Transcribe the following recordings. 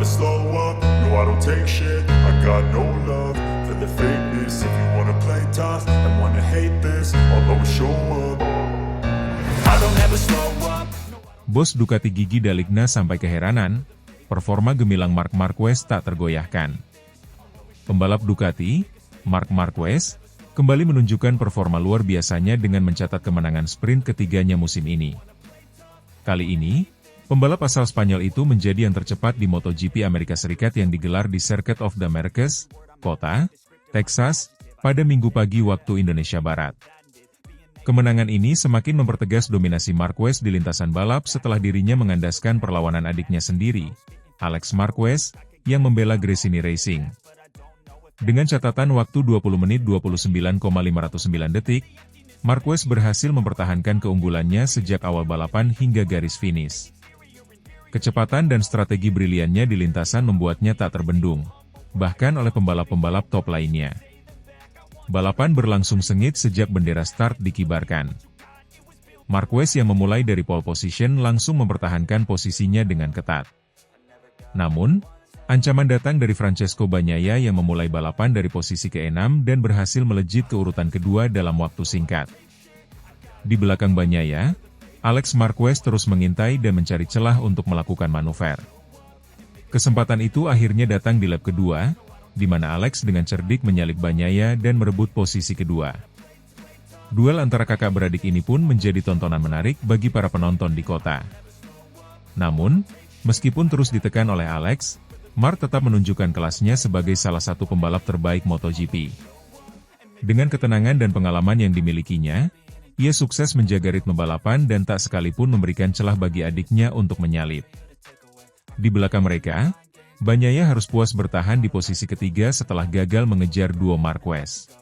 slow up, no I don't take shit. I got no love for the fakeness. If you wanna play tough and wanna hate this, I'll always show up. I don't ever slow up. Bos Ducati Gigi D'Aligna sampai keheranan, performa gemilang Marc Marquez tak tergoyahkan. Pembalap Ducati, Marc Marquez, kembali menunjukkan performa luar biasanya dengan mencatat kemenangan sprint ketiganya musim ini. Kali ini, pembalap asal Spanyol itu menjadi yang tercepat di MotoGP Amerika Serikat yang digelar di Circuit of the Americas, kota Texas, pada Minggu pagi waktu Indonesia Barat. Kemenangan ini semakin mempertegas dominasi Marquez di lintasan balap setelah dirinya mengandaskan perlawanan adiknya sendiri, Alex Marquez, yang membela Gresini Racing. Dengan catatan waktu 20 menit 29,509 detik, Marquez berhasil mempertahankan keunggulannya sejak awal balapan hingga garis finish. Kecepatan dan strategi briliannya di lintasan membuatnya tak terbendung, bahkan oleh pembalap-pembalap top lainnya. Balapan berlangsung sengit sejak bendera start dikibarkan. Marquez yang memulai dari pole position langsung mempertahankan posisinya dengan ketat. Namun, ancaman datang dari Francesco Bagnaia yang memulai balapan dari posisi ke-6 dan berhasil melejit ke urutan kedua dalam waktu singkat. Di belakang Bagnaia, Alex Marquez terus mengintai dan mencari celah untuk melakukan manuver. Kesempatan itu akhirnya datang di lap kedua, di mana Alex dengan cerdik menyalip Bagnaia dan merebut posisi kedua. Duel antara kakak beradik ini pun menjadi tontonan menarik bagi para penonton di kota. Namun, meskipun terus ditekan oleh Alex, Marc tetap menunjukkan kelasnya sebagai salah satu pembalap terbaik MotoGP. Dengan ketenangan dan pengalaman yang dimilikinya, ia sukses menjaga ritme balapan dan tak sekalipun memberikan celah bagi adiknya untuk menyalip. Di belakang mereka, Bagnaia harus puas bertahan di posisi ketiga setelah gagal mengejar duo Marquez.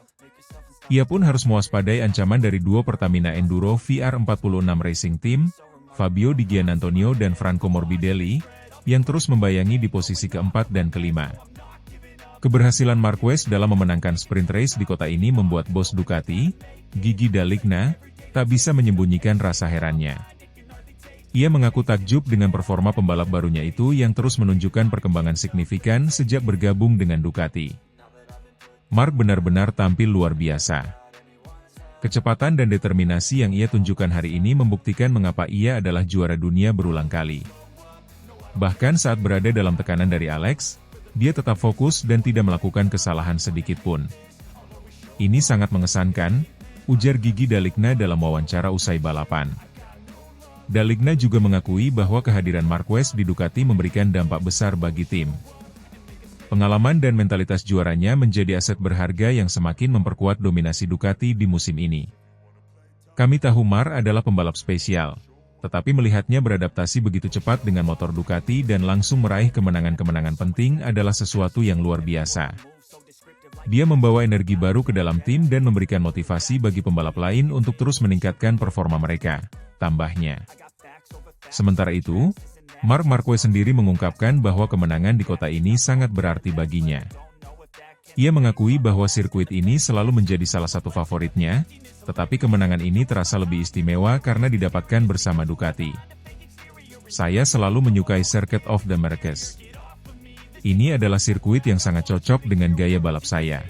Ia pun harus mewaspadai ancaman dari duo Pertamina Enduro VR46 Racing Team, Fabio Di Giannantonio dan Franco Morbidelli, yang terus membayangi di posisi keempat dan kelima. Keberhasilan Marquez dalam memenangkan sprint race di kota ini membuat bos Ducati, Gigi D'Aligna, tak bisa menyembunyikan rasa herannya. Ia mengaku takjub dengan performa pembalap barunya itu yang terus menunjukkan perkembangan signifikan sejak bergabung dengan Ducati. Marc benar-benar tampil luar biasa. Kecepatan dan determinasi yang ia tunjukkan hari ini membuktikan mengapa ia adalah juara dunia berulang kali. Bahkan saat berada dalam tekanan dari Alex, dia tetap fokus dan tidak melakukan kesalahan sedikit pun. Ini sangat mengesankan, ujar Gigi D'Aligna dalam wawancara usai balapan. D'Aligna juga mengakui bahwa kehadiran Marquez di Ducati memberikan dampak besar bagi tim. Pengalaman dan mentalitas juaranya menjadi aset berharga yang semakin memperkuat dominasi Ducati di musim ini. Kami tahu Marc adalah pembalap spesial, tetapi melihatnya beradaptasi begitu cepat dengan motor Ducati dan langsung meraih kemenangan-kemenangan penting adalah sesuatu yang luar biasa. Dia membawa energi baru ke dalam tim dan memberikan motivasi bagi pembalap lain untuk terus meningkatkan performa mereka, tambahnya. Sementara itu, Marc Marquez sendiri mengungkapkan bahwa kemenangan di kota ini sangat berarti baginya. Ia mengakui bahwa sirkuit ini selalu menjadi salah satu favoritnya, tetapi kemenangan ini terasa lebih istimewa karena didapatkan bersama Ducati. Saya selalu menyukai Circuit of the Americas. Ini adalah sirkuit yang sangat cocok dengan gaya balap saya.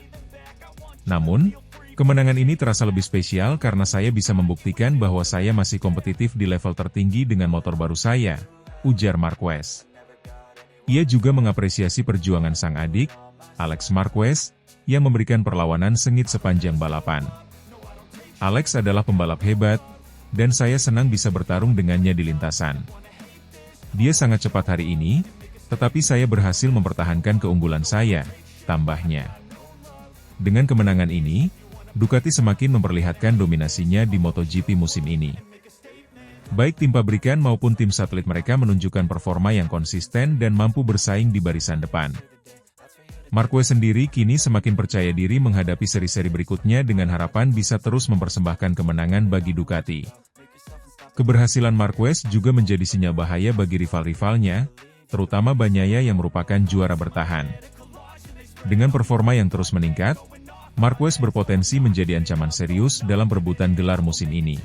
Namun, kemenangan ini terasa lebih spesial karena saya bisa membuktikan bahwa saya masih kompetitif di level tertinggi dengan motor baru saya, ujar Marquez. Ia juga mengapresiasi perjuangan sang adik, Alex Marquez, yang memberikan perlawanan sengit sepanjang balapan. Alex adalah pembalap hebat, dan saya senang bisa bertarung dengannya di lintasan. Dia sangat cepat hari ini, tetapi saya berhasil mempertahankan keunggulan saya, tambahnya. Dengan kemenangan ini, Ducati semakin memperlihatkan dominasinya di MotoGP musim ini. Baik tim pabrikan maupun tim satelit mereka menunjukkan performa yang konsisten dan mampu bersaing di barisan depan. Marquez sendiri kini semakin percaya diri menghadapi seri-seri berikutnya dengan harapan bisa terus mempersembahkan kemenangan bagi Ducati. Keberhasilan Marquez juga menjadi sinyal bahaya bagi rival-rivalnya, terutama Bagnaia yang merupakan juara bertahan. Dengan performa yang terus meningkat, Marquez berpotensi menjadi ancaman serius dalam perebutan gelar musim ini.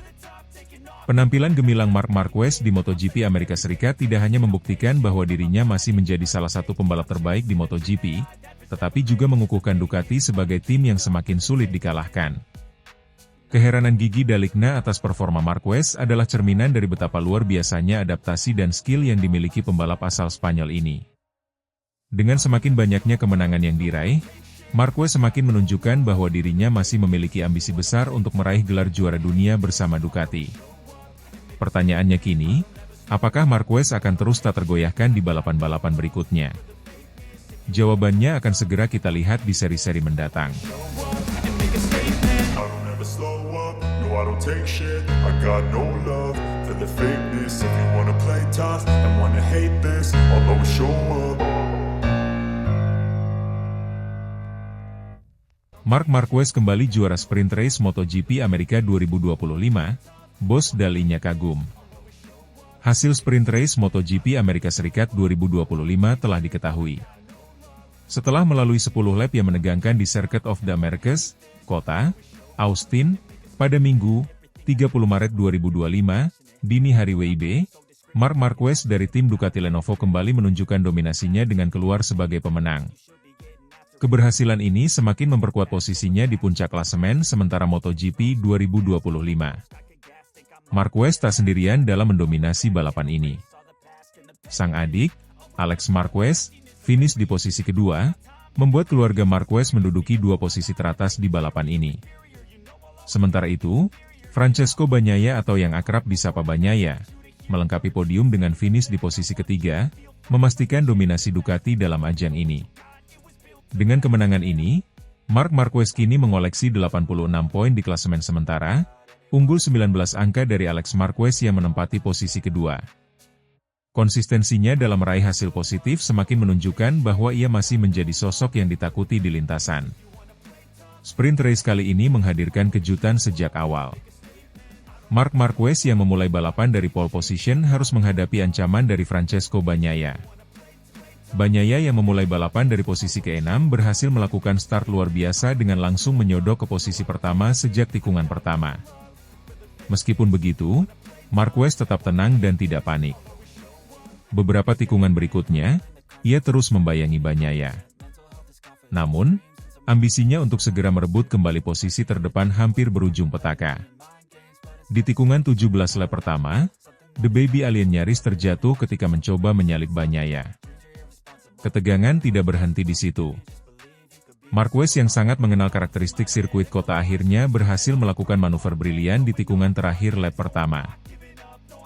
Penampilan gemilang Marc Marquez di MotoGP Amerika Serikat tidak hanya membuktikan bahwa dirinya masih menjadi salah satu pembalap terbaik di MotoGP, tetapi juga mengukuhkan Ducati sebagai tim yang semakin sulit dikalahkan. Keheranan Gigi D'Aligna atas performa Marquez adalah cerminan dari betapa luar biasanya adaptasi dan skill yang dimiliki pembalap asal Spanyol ini. Dengan semakin banyaknya kemenangan yang diraih, Marquez semakin menunjukkan bahwa dirinya masih memiliki ambisi besar untuk meraih gelar juara dunia bersama Ducati. Pertanyaannya kini, apakah Marquez akan terus tak tergoyahkan di balapan-balapan berikutnya? Jawabannya akan segera kita lihat di seri-seri mendatang. I don't take shit, I got no love for the fakeness. If you wanna play tough and wanna hate this, I'll always show up. Marc Marquez kembali juara sprint race MotoGP Amerika 2025, bos D'Aligna kagum. Hasil sprint race MotoGP Amerika Serikat 2025 telah diketahui. Setelah melalui 10 lap yang menegangkan di Circuit of the Americas, kota Austin, pada Minggu, 30 Maret 2025, dini hari WIB, Marc Marquez dari tim Ducati Lenovo kembali menunjukkan dominasinya dengan keluar sebagai pemenang. Keberhasilan ini semakin memperkuat posisinya di puncak klasemen sementara MotoGP 2025. Marquez tak sendirian dalam mendominasi balapan ini. Sang adik, Alex Marquez, finish di posisi kedua, membuat keluarga Marquez menduduki dua posisi teratas di balapan ini. Sementara itu, Francesco Bagnaia atau yang akrab disapa Bagnaia, melengkapi podium dengan finish di posisi ketiga, memastikan dominasi Ducati dalam ajang ini. Dengan kemenangan ini, Marc Marquez kini mengoleksi 86 poin di klasemen sementara, unggul 19 angka dari Alex Marquez yang menempati posisi kedua. Konsistensinya dalam meraih hasil positif semakin menunjukkan bahwa ia masih menjadi sosok yang ditakuti di lintasan. Sprint race kali ini menghadirkan kejutan sejak awal. Marc Marquez yang memulai balapan dari pole position harus menghadapi ancaman dari Francesco Bagnaia. Bagnaia yang memulai balapan dari posisi ke-6 berhasil melakukan start luar biasa dengan langsung menyodok ke posisi pertama sejak tikungan pertama. Meskipun begitu, Marquez tetap tenang dan tidak panik. Beberapa tikungan berikutnya, ia terus membayangi Bagnaia. Namun, ambisinya untuk segera merebut kembali posisi terdepan hampir berujung petaka. Di tikungan 17 lap pertama, The Baby Alien nyaris terjatuh ketika mencoba menyalip Bagnaia. Ketegangan tidak berhenti di situ. Marquez yang sangat mengenal karakteristik sirkuit kota akhirnya berhasil melakukan manuver brilian di tikungan terakhir lap pertama.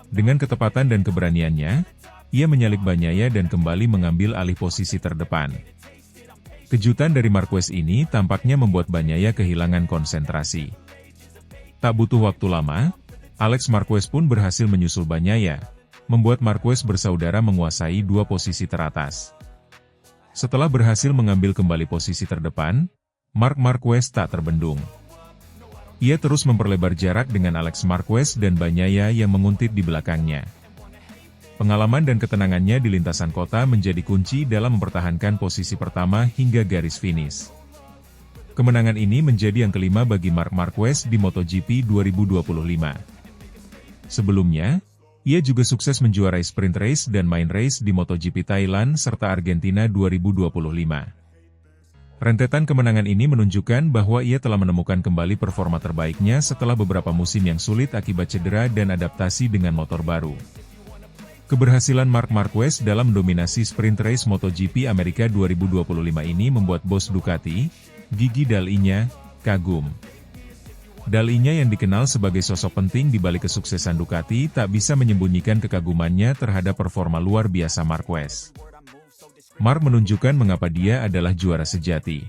Dengan ketepatan dan keberaniannya, ia menyalip Bagnaia dan kembali mengambil alih posisi terdepan. Kejutan dari Marquez ini tampaknya membuat Bagnaia kehilangan konsentrasi. Tak butuh waktu lama, Alex Marquez pun berhasil menyusul Bagnaia, membuat Marquez bersaudara menguasai dua posisi teratas. Setelah berhasil mengambil kembali posisi terdepan, Marc Marquez tak terbendung. Ia terus memperlebar jarak dengan Alex Marquez dan Bagnaia yang menguntit di belakangnya. Pengalaman dan ketenangannya di lintasan kota menjadi kunci dalam mempertahankan posisi pertama hingga garis finish. Kemenangan ini menjadi yang kelima bagi Marc Marquez di MotoGP 2025. Sebelumnya, ia juga sukses menjuarai sprint race dan main race di MotoGP Thailand serta Argentina 2025. Rentetan kemenangan ini menunjukkan bahwa ia telah menemukan kembali performa terbaiknya setelah beberapa musim yang sulit akibat cedera dan adaptasi dengan motor baru. Keberhasilan Marc Marquez dalam mendominasi sprint race MotoGP Amerika 2025 ini membuat bos Ducati, Gigi D'Aligna, kagum. D'Aligna yang dikenal sebagai sosok penting di balik kesuksesan Ducati tak bisa menyembunyikan kekagumannya terhadap performa luar biasa Marquez. Marc menunjukkan mengapa dia adalah juara sejati.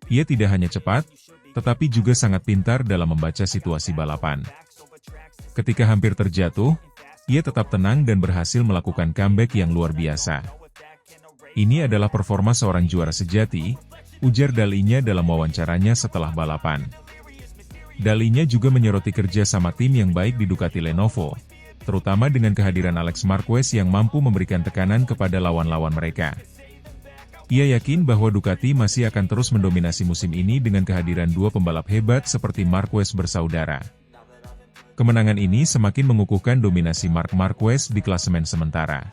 Ia tidak hanya cepat, tetapi juga sangat pintar dalam membaca situasi balapan. Ketika hampir terjatuh, ia tetap tenang dan berhasil melakukan comeback yang luar biasa. Ini adalah performa seorang juara sejati, ujar D'Aligna dalam wawancaranya setelah balapan. D'Aligna juga menyoroti kerja sama tim yang baik di Ducati Lenovo, terutama dengan kehadiran Alex Marquez yang mampu memberikan tekanan kepada lawan-lawan mereka. Ia yakin bahwa Ducati masih akan terus mendominasi musim ini dengan kehadiran dua pembalap hebat seperti Marquez bersaudara. Kemenangan ini semakin mengukuhkan dominasi Marc Marquez di klasemen sementara.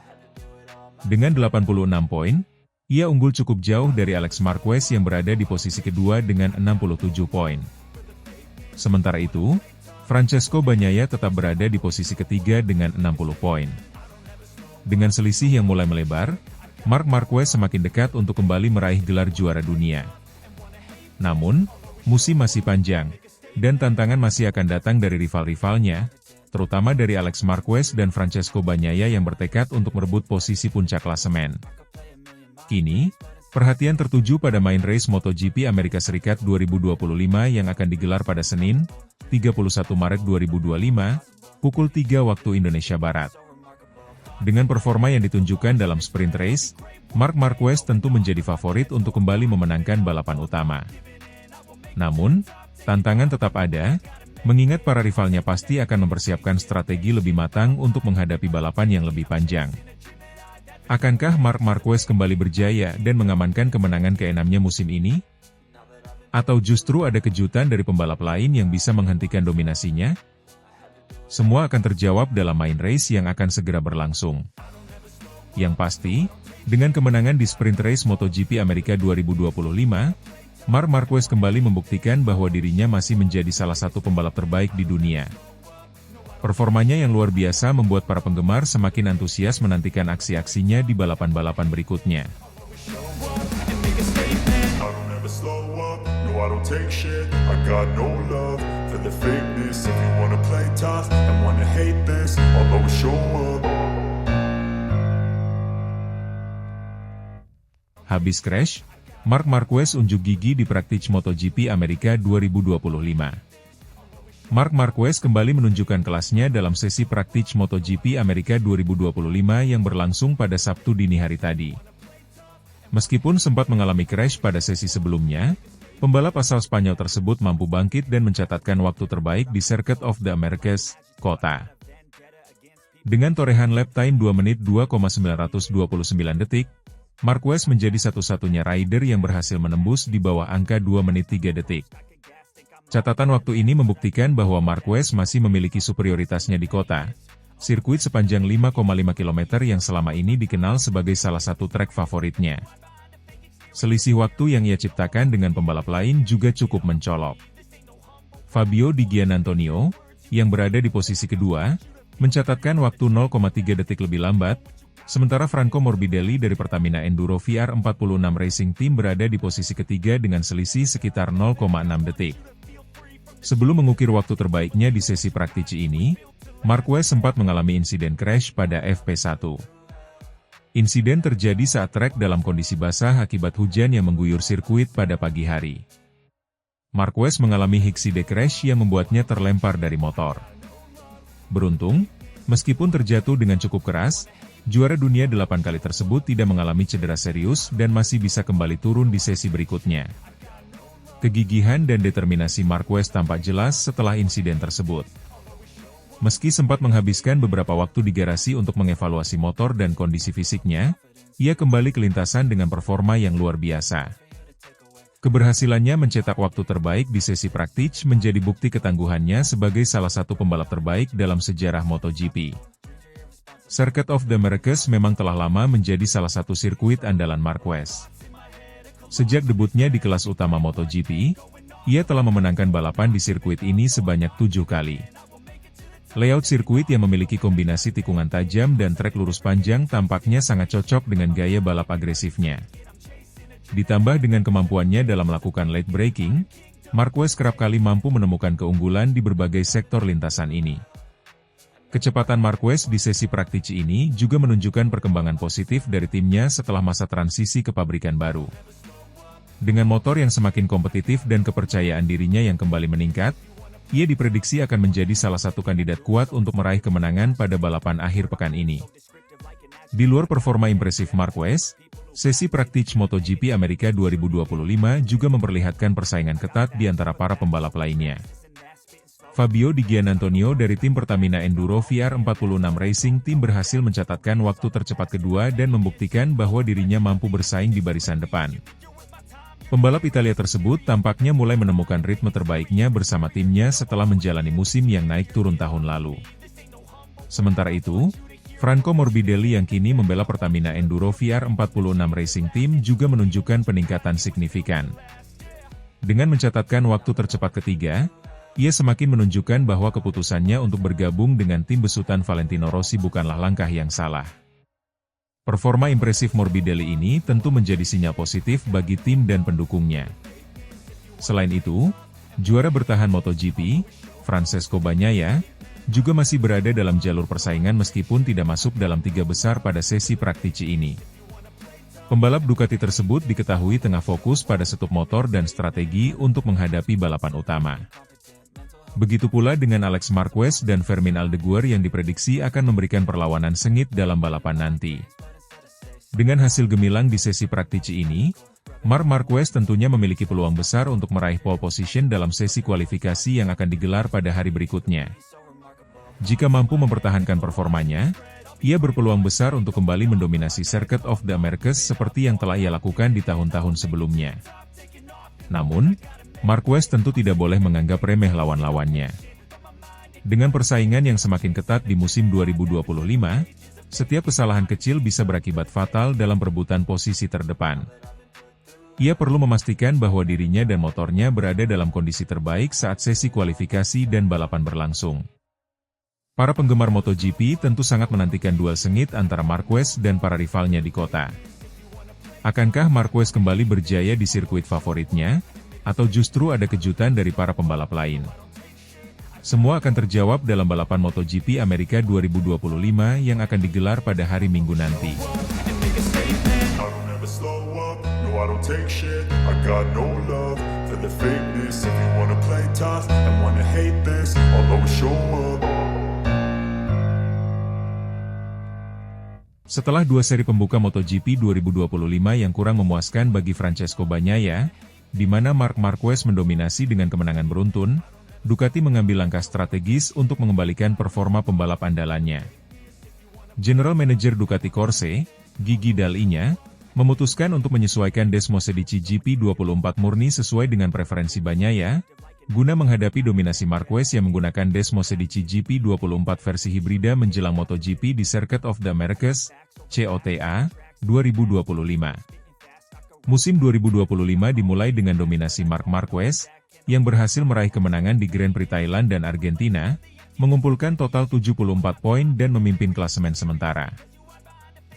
Dengan 86 poin, ia unggul cukup jauh dari Alex Marquez yang berada di posisi kedua dengan 67 poin. Sementara itu, Francesco Bagnaia tetap berada di posisi ketiga dengan 60 poin. Dengan selisih yang mulai melebar, Marc Marquez semakin dekat untuk kembali meraih gelar juara dunia. Namun, musim masih panjang, dan tantangan masih akan datang dari rival-rivalnya, terutama dari Alex Marquez dan Francesco Bagnaia yang bertekad untuk merebut posisi puncak klasemen. Kini, perhatian tertuju pada main race MotoGP Amerika Serikat 2025 yang akan digelar pada Senin, 31 Maret 2025, pukul 3 waktu Indonesia Barat. Dengan performa yang ditunjukkan dalam sprint race, Marc Marquez tentu menjadi favorit untuk kembali memenangkan balapan utama. Namun, tantangan tetap ada, mengingat para rivalnya pasti akan mempersiapkan strategi lebih matang untuk menghadapi balapan yang lebih panjang. Akankah Marc Marquez kembali berjaya dan mengamankan kemenangan ke-6-nya musim ini? Atau justru ada kejutan dari pembalap lain yang bisa menghentikan dominasinya? Semua akan terjawab dalam main race yang akan segera berlangsung. Yang pasti, dengan kemenangan di sprint race MotoGP Amerika 2025, Marc Marquez kembali membuktikan bahwa dirinya masih menjadi salah satu pembalap terbaik di dunia. Performanya yang luar biasa membuat para penggemar semakin antusias menantikan aksi-aksinya di balapan-balapan berikutnya. Habis crash, Marc Marquez unjuk gigi di praktik MotoGP Amerika 2025. Marc Marquez kembali menunjukkan kelasnya dalam sesi praktik MotoGP Amerika 2025 yang berlangsung pada Sabtu dini hari tadi. Meskipun sempat mengalami crash pada sesi sebelumnya, pembalap asal Spanyol tersebut mampu bangkit dan mencatatkan waktu terbaik di Circuit of the Americas, Kota. Dengan torehan lap time 2 menit 2,929 detik, Marquez menjadi satu-satunya rider yang berhasil menembus di bawah angka 2 menit 3 detik. Catatan waktu ini membuktikan bahwa Marquez masih memiliki superioritasnya di Kota, sirkuit sepanjang 5,5 km yang selama ini dikenal sebagai salah satu trek favoritnya. Selisih waktu yang ia ciptakan dengan pembalap lain juga cukup mencolok. Fabio Di Giannantonio, yang berada di posisi kedua, mencatatkan waktu 0,3 detik lebih lambat, sementara Franco Morbidelli dari Pertamina Enduro VR46 Racing Team berada di posisi ketiga dengan selisih sekitar 0,6 detik. Sebelum mengukir waktu terbaiknya di sesi praktisi ini, Marquez sempat mengalami insiden crash pada FP1. Insiden terjadi saat trek dalam kondisi basah akibat hujan yang mengguyur sirkuit pada pagi hari. Marquez mengalami hixide crash yang membuatnya terlempar dari motor. Beruntung, meskipun terjatuh dengan cukup keras, juara dunia 8 kali tersebut tidak mengalami cedera serius dan masih bisa kembali turun di sesi berikutnya. Kegigihan dan determinasi Marquez tampak jelas setelah insiden tersebut. Meski sempat menghabiskan beberapa waktu di garasi untuk mengevaluasi motor dan kondisi fisiknya, ia kembali ke lintasan dengan performa yang luar biasa. Keberhasilannya mencetak waktu terbaik di sesi praktik menjadi bukti ketangguhannya sebagai salah satu pembalap terbaik dalam sejarah MotoGP. Circuit of the Americas memang telah lama menjadi salah satu sirkuit andalan Marquez. Sejak debutnya di kelas utama MotoGP, ia telah memenangkan balapan di sirkuit ini sebanyak 7 kali. Layout sirkuit yang memiliki kombinasi tikungan tajam dan trek lurus panjang tampaknya sangat cocok dengan gaya balap agresifnya. Ditambah dengan kemampuannya dalam melakukan late braking, Marquez kerap kali mampu menemukan keunggulan di berbagai sektor lintasan ini. Kecepatan Marquez di sesi praktisi ini juga menunjukkan perkembangan positif dari timnya setelah masa transisi ke pabrikan baru. Dengan motor yang semakin kompetitif dan kepercayaan dirinya yang kembali meningkat, ia diprediksi akan menjadi salah satu kandidat kuat untuk meraih kemenangan pada balapan akhir pekan ini. Di luar performa impresif Marquez, sesi praktik MotoGP Amerika 2025 juga memperlihatkan persaingan ketat di antara para pembalap lainnya. Fabio Di Giannantonio dari tim Pertamina Enduro VR46 Racing Team berhasil mencatatkan waktu tercepat kedua dan membuktikan bahwa dirinya mampu bersaing di barisan depan. Pembalap Italia tersebut tampaknya mulai menemukan ritme terbaiknya bersama timnya setelah menjalani musim yang naik turun tahun lalu. Sementara itu, Franco Morbidelli yang kini membela Pertamina Enduro VR46 Racing Team juga menunjukkan peningkatan signifikan. Dengan mencatatkan waktu tercepat ketiga, ia semakin menunjukkan bahwa keputusannya untuk bergabung dengan tim besutan Valentino Rossi bukanlah langkah yang salah. Performa impresif Morbidelli ini tentu menjadi sinyal positif bagi tim dan pendukungnya. Selain itu, juara bertahan MotoGP, Francesco Bagnaia, juga masih berada dalam jalur persaingan meskipun tidak masuk dalam 3 besar pada sesi praktisi ini. Pembalap Ducati tersebut diketahui tengah fokus pada setup motor dan strategi untuk menghadapi balapan utama. Begitu pula dengan Alex Marquez dan Fermin Aldeguer yang diprediksi akan memberikan perlawanan sengit dalam balapan nanti. Dengan hasil gemilang di sesi praktisi ini, Marc Marquez tentunya memiliki peluang besar untuk meraih pole position dalam sesi kualifikasi yang akan digelar pada hari berikutnya. Jika mampu mempertahankan performanya, ia berpeluang besar untuk kembali mendominasi Circuit of the Americas seperti yang telah ia lakukan di tahun-tahun sebelumnya. Namun, Marquez tentu tidak boleh menganggap remeh lawan-lawannya. Dengan persaingan yang semakin ketat di musim 2025, setiap kesalahan kecil bisa berakibat fatal dalam perebutan posisi terdepan. Ia perlu memastikan bahwa dirinya dan motornya berada dalam kondisi terbaik saat sesi kualifikasi dan balapan berlangsung. Para penggemar MotoGP tentu sangat menantikan duel sengit antara Marquez dan para rivalnya di kota. Akankah Marquez kembali berjaya di sirkuit favoritnya, atau justru ada kejutan dari para pembalap lain? Semua akan terjawab dalam balapan MotoGP Amerika 2025 yang akan digelar pada hari Minggu nanti. Setelah 2 seri pembuka MotoGP 2025 yang kurang memuaskan bagi Francesco Bagnaia, di mana Marc Marquez mendominasi dengan kemenangan beruntun, Ducati mengambil langkah strategis untuk mengembalikan performa pembalap andalannya. General Manager Ducati Corse, Gigi Dall'Igna, memutuskan untuk menyesuaikan Desmosedici GP24 murni sesuai dengan preferensi Bagnaia, guna menghadapi dominasi Marquez yang menggunakan Desmosedici GP24 versi hibrida menjelang MotoGP di Circuit of the Americas, COTA, 2025. Musim 2025 dimulai dengan dominasi Marc Marquez, yang berhasil meraih kemenangan di Grand Prix Thailand dan Argentina, mengumpulkan total 74 poin dan memimpin klasemen sementara.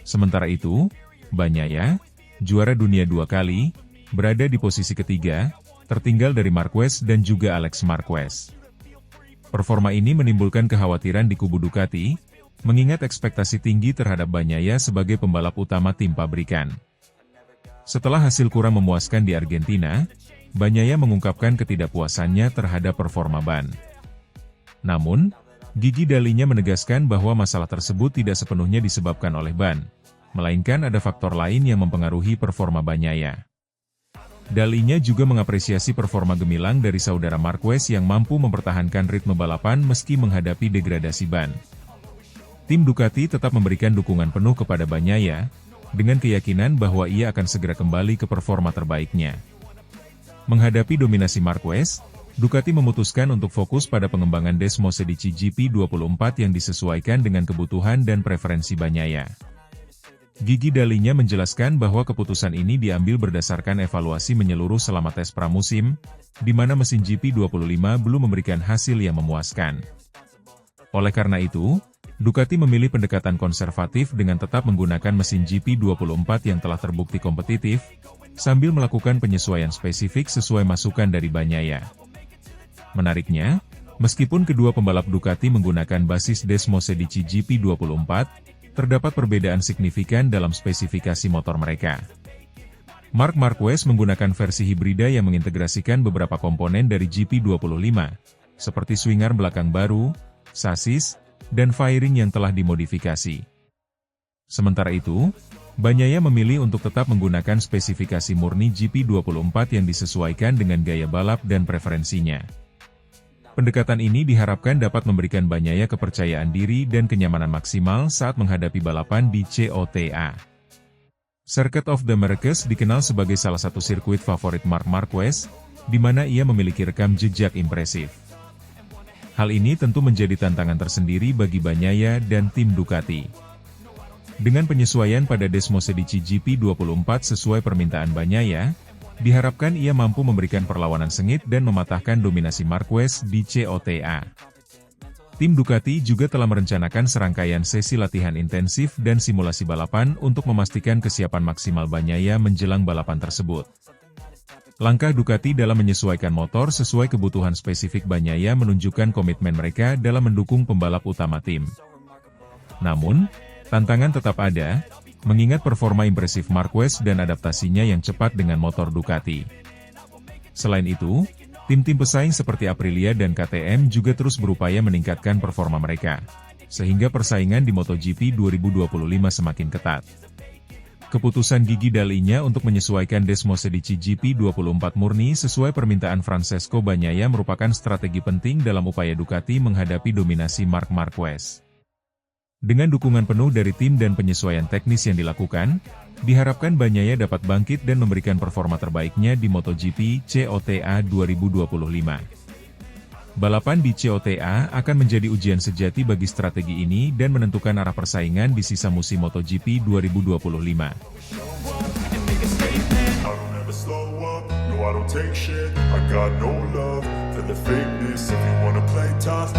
Sementara itu, Bagnaia, juara dunia 2 kali, berada di posisi ketiga, tertinggal dari Marquez dan juga Alex Marquez. Performa ini menimbulkan kekhawatiran di kubu Ducati, mengingat ekspektasi tinggi terhadap Bagnaia sebagai pembalap utama tim pabrikan. Setelah hasil kurang memuaskan di Argentina, Bagnaia mengungkapkan ketidakpuasannya terhadap performa ban. Namun, Gigi Dall'Igna menegaskan bahwa masalah tersebut tidak sepenuhnya disebabkan oleh ban, melainkan ada faktor lain yang mempengaruhi performa Bagnaia. Dall'Igna juga mengapresiasi performa gemilang dari saudara Marquez yang mampu mempertahankan ritme balapan meski menghadapi degradasi ban. Tim Ducati tetap memberikan dukungan penuh kepada Bagnaia, dengan keyakinan bahwa ia akan segera kembali ke performa terbaiknya. Menghadapi dominasi Marquez, Ducati memutuskan untuk fokus pada pengembangan Desmosedici GP24 yang disesuaikan dengan kebutuhan dan preferensi Bagnaia. Gigi Dall'Igna menjelaskan bahwa keputusan ini diambil berdasarkan evaluasi menyeluruh selama tes pramusim, di mana mesin GP25 belum memberikan hasil yang memuaskan. Oleh karena itu, Ducati memilih pendekatan konservatif dengan tetap menggunakan mesin GP24 yang telah terbukti kompetitif, sambil melakukan penyesuaian spesifik sesuai masukan dari Bagnaia. Menariknya, meskipun kedua pembalap Ducati menggunakan basis Desmosedici GP24, terdapat perbedaan signifikan dalam spesifikasi motor mereka. Marc Marquez menggunakan versi hibrida yang mengintegrasikan beberapa komponen dari GP25, seperti swing arm belakang baru, sasis, dan fairing yang telah dimodifikasi. Sementara itu, Bagnaia memilih untuk tetap menggunakan spesifikasi murni GP24 yang disesuaikan dengan gaya balap dan preferensinya. Pendekatan ini diharapkan dapat memberikan Bagnaia kepercayaan diri dan kenyamanan maksimal saat menghadapi balapan di COTA. Circuit of the Americas dikenal sebagai salah satu sirkuit favorit Marc Marquez, di mana ia memiliki rekam jejak impresif. Hal ini tentu menjadi tantangan tersendiri bagi Bagnaia dan tim Ducati. Dengan penyesuaian pada Desmosedici GP24 sesuai permintaan Bagnaia, diharapkan ia mampu memberikan perlawanan sengit dan mematahkan dominasi Marquez di COTA. Tim Ducati juga telah merencanakan serangkaian sesi latihan intensif dan simulasi balapan untuk memastikan kesiapan maksimal Bagnaia menjelang balapan tersebut. Langkah Ducati dalam menyesuaikan motor sesuai kebutuhan spesifik Bagnaia menunjukkan komitmen mereka dalam mendukung pembalap utama tim. Namun, tantangan tetap ada, mengingat performa impresif Marquez dan adaptasinya yang cepat dengan motor Ducati. Selain itu, tim-tim pesaing seperti Aprilia dan KTM juga terus berupaya meningkatkan performa mereka, sehingga persaingan di MotoGP 2025 semakin ketat. Keputusan Gigi Dalinya untuk menyesuaikan Desmosedici GP24 murni sesuai permintaan Francesco Bagnaia merupakan strategi penting dalam upaya Ducati menghadapi dominasi Marc Marquez. Dengan dukungan penuh dari tim dan penyesuaian teknis yang dilakukan, diharapkan Bagnaia dapat bangkit dan memberikan performa terbaiknya di MotoGP COTA 2025. Balapan di COTA akan menjadi ujian sejati bagi strategi ini dan menentukan arah persaingan di sisa musim MotoGP 2025. I don't take shit, I got no love for the fakeness. If you wanna play tough,